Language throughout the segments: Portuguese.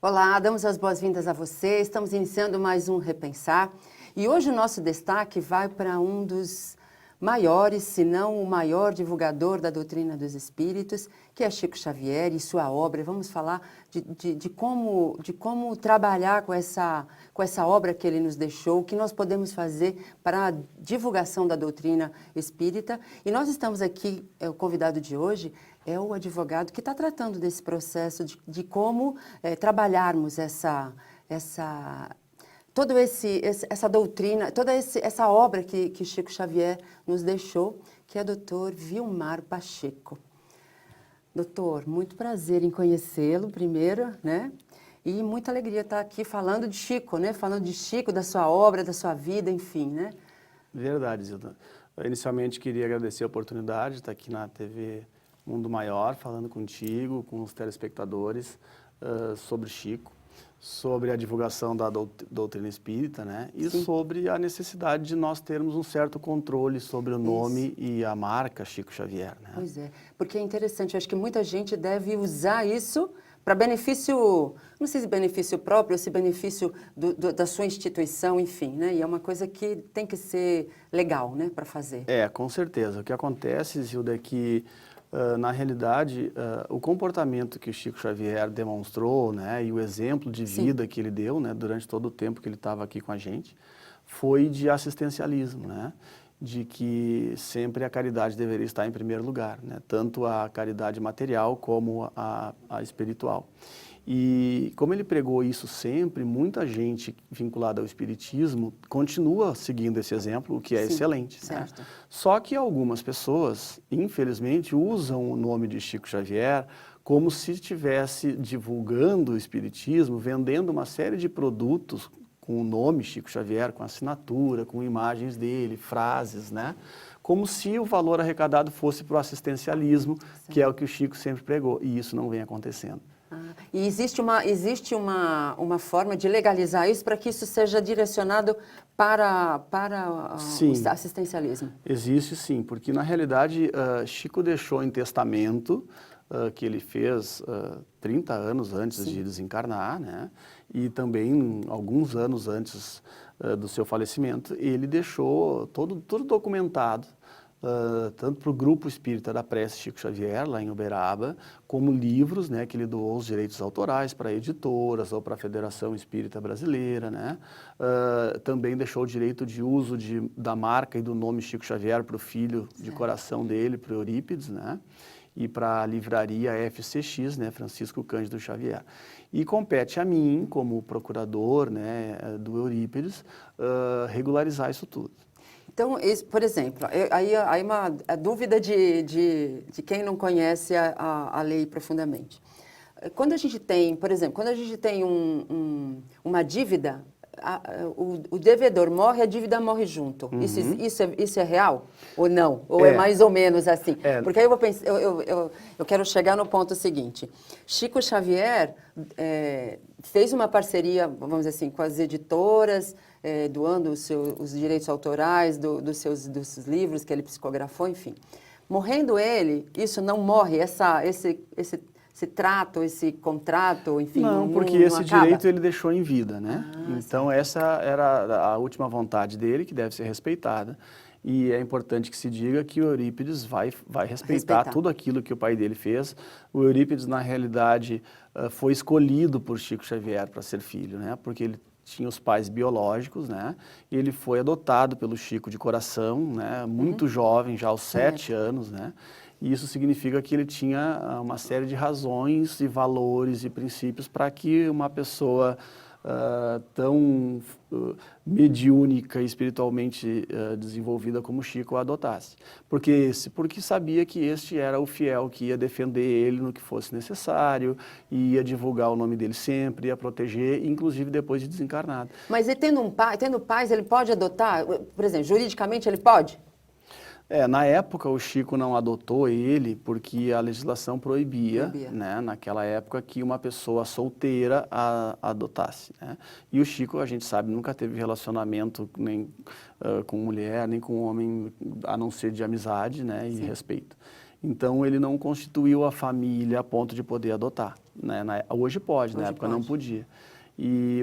Olá, damos as boas-vindas a você. Estamos iniciando mais um Repensar. E hoje o nosso destaque vai para um dos maiores, se não o maior divulgador da doutrina dos espíritos, que é Chico Xavier e sua obra. Vamos falar de como trabalhar com essa obra que ele nos deixou, o que nós podemos fazer para a divulgação da doutrina espírita. E nós estamos aqui, o convidado de hoje é o advogado que está tratando desse processo de como trabalharmos essa doutrina, essa obra que Chico Xavier nos deixou, que é o Dr. Vilmar Pacheco. Doutor, muito prazer em conhecê-lo primeiro, né? E muita alegria estar aqui falando de Chico, né? Falando de Chico, da sua obra, da sua vida, enfim, né? Verdade, Zilda. Eu inicialmente queria agradecer a oportunidade de estar aqui na TV Mundo Maior, falando contigo, com os telespectadores, sobre Chico, sobre a divulgação da doutrina espírita, né? E Sim. sobre a necessidade de nós termos um certo controle sobre o nome e a marca Chico Xavier, né? Pois é, porque é interessante, eu acho que muita gente deve usar isso para benefício, não sei se benefício próprio, ou se benefício da sua instituição, enfim, né? E é uma coisa que tem que ser legal, né, para fazer. Com certeza. O que acontece, Zilda, é que, na realidade, o comportamento que o Chico Xavier demonstrou, né, e o exemplo de vida que ele deu, né, durante todo o tempo que ele estava aqui com a gente, foi de assistencialismo, né? De que sempre a caridade deveria estar em primeiro lugar, né? Tanto a caridade material como a espiritual. E como ele pregou isso sempre, muita gente vinculada ao espiritismo continua seguindo esse exemplo, o que é excelente, né? Certo. Só que algumas pessoas, infelizmente, usam o nome de Chico Xavier como se estivesse divulgando o espiritismo, vendendo uma série de produtos com o nome Chico Xavier, com assinatura, com imagens dele, frases, né? Como se o valor arrecadado fosse para o assistencialismo, que é o que o Chico sempre pregou, e isso não vem acontecendo. E existe uma forma de legalizar isso para que isso seja direcionado para Sim. o assistencialismo? Existe sim, porque na realidade Chico deixou em testamento que ele fez 30 anos antes de desencarnar, né? E também alguns anos antes do seu falecimento, ele deixou tudo documentado, tanto para o Grupo Espírita da Prece Chico Xavier, lá em Uberaba, como livros, né, que ele doou os direitos autorais para editoras ou para a Federação Espírita Brasileira, né? Também deixou o direito de uso da marca e do nome Chico Xavier para o filho de coração dele, para o Eurípides, né? E para a livraria FCX, né, Francisco Cândido Xavier. E compete a mim, como procurador, né, do Eurípides, regularizar isso tudo. Então, por exemplo, aí a dúvida de quem não conhece a lei profundamente. Quando a gente tem, por exemplo, quando a gente tem uma dívida, o devedor morre, a dívida morre junto. Isso é real ou não? Ou é mais ou menos assim? Porque aí eu quero chegar no ponto seguinte. Chico Xavier fez uma parceria, vamos dizer assim, com as editoras, doando os direitos autorais dos seus livros que ele psicografou, enfim. Morrendo ele, isso não morre, esse trato, esse contrato, enfim, não, porque esse direito ele deixou em vida, né? Então essa era a última vontade dele, que deve ser respeitada. E é importante que se diga que o Eurípides vai respeitar tudo aquilo que o pai dele fez. O Eurípides, na realidade, foi escolhido por Chico Xavier para ser filho, né? Porque ele tinha os pais biológicos, né? E ele foi adotado pelo Chico de coração, né? Muito jovem, já aos 7 anos, né? E isso significa que ele tinha uma série de razões e valores e princípios para que uma pessoa tão mediúnica e espiritualmente desenvolvida como Chico o adotasse. Porque sabia que este era o fiel que ia defender ele no que fosse necessário, ia divulgar o nome dele sempre, ia proteger, inclusive depois de desencarnado. Mas ele tendo pais, ele pode adotar? Por exemplo, juridicamente ele pode? Na época o Chico não adotou ele porque a legislação proibia, né, naquela época, que uma pessoa solteira adotasse, né? E o Chico, a gente sabe, nunca teve relacionamento nem com mulher, nem com homem, a não ser de amizade, né, e respeito. Então, ele não constituiu a família a ponto de poder adotar, né? Hoje pode, na época não podia.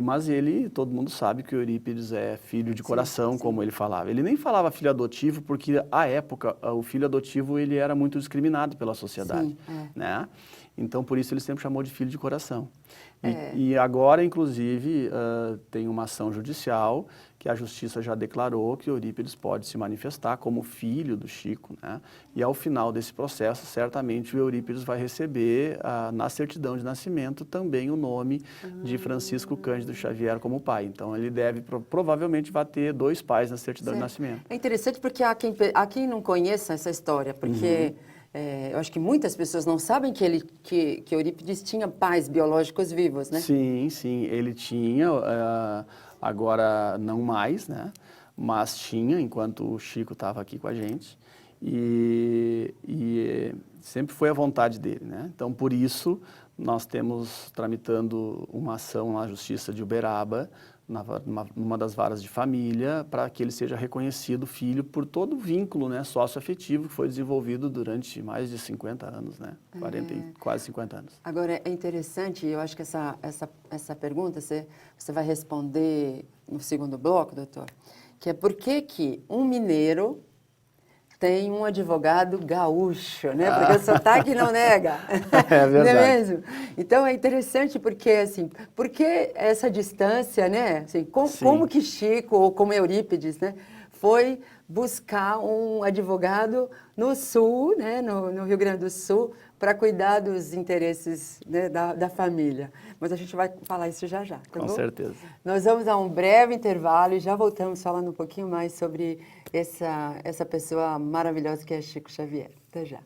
Mas todo mundo sabe que o Eurípides é filho de coração, como ele falava. Ele nem falava filho adotivo, porque, à época, o filho adotivo ele era muito discriminado pela sociedade, né? Então, por isso, ele sempre chamou de filho de coração. E agora, inclusive, tem uma ação judicial que a Justiça já declarou que o Eurípides pode se manifestar como filho do Chico, né? E ao final desse processo, certamente o Eurípides vai receber, na certidão de nascimento, também o nome de Francisco Cândido Xavier como pai. Então, ele provavelmente vai ter 2 pais na certidão de nascimento. É interessante porque há quem não conheça essa história, porque... eu acho que muitas pessoas não sabem que Eurípides tinha pais biológicos vivos, né? Sim, sim, ele tinha, agora não mais, né? Mas tinha, enquanto o Chico estava aqui com a gente, e sempre foi a vontade dele, né? Então, por isso, nós temos tramitando uma ação na Justiça de Uberaba, numa das varas de família, para que ele seja reconhecido filho por todo o vínculo, né, socioafetivo que foi desenvolvido durante mais de 50 anos, né, 40 e quase 50 anos. Agora, é interessante, eu acho que essa pergunta você vai responder no segundo bloco, doutor, que é por que um mineiro tem um advogado gaúcho, né? Porque o sotaque não nega. É verdade. Não é mesmo? Então, é interessante porque, assim, por que essa distância, né? Assim, como que Chico, ou como Eurípides, né? Foi buscar um advogado no Sul, né? No Rio Grande do Sul, para cuidar dos interesses, né, da família. Mas a gente vai falar isso já já, tá bom? Com certeza. Nós vamos a um breve intervalo e já voltamos falando um pouquinho mais sobre essa pessoa maravilhosa que é Chico Xavier. Até já.